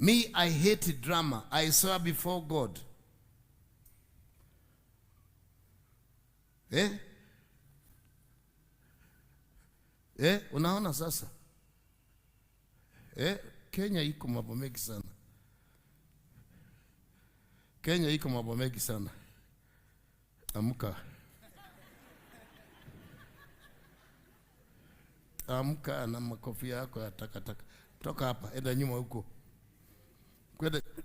Me, I hate drama. I swear before God. Unaona sasa? Kenya iko mambo mengi sana. Kenya iko mambo mengi sana. Amka. Amka na makofia yako ya takataka. Toka hapa, enda nyuma huko.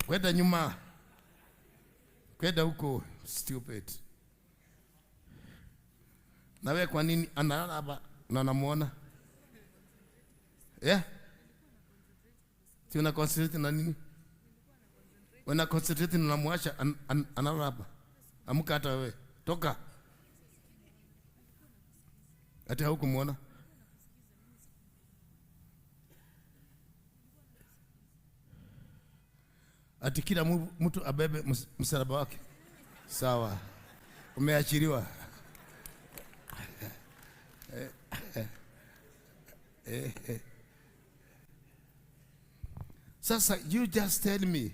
Kwenda nyuma. Kwenda huko, stupid. Na wewe kwa nini analala hapa na namuona? Si una concentrate na nini? Una concentrate na muacha analala hapa. Amka hata wewe. Toka. Ati haukumuona? Ati kila mtu abebe msalaba wake. Sawa. Umeachiliwa. Sasa you just tell me.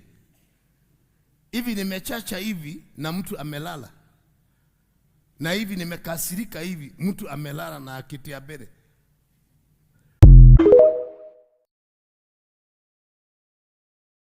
Hivi nimechacha hivi na mtu amelala. Na hivi nimekasirika hivi mtu amelala na akiti ya mbele.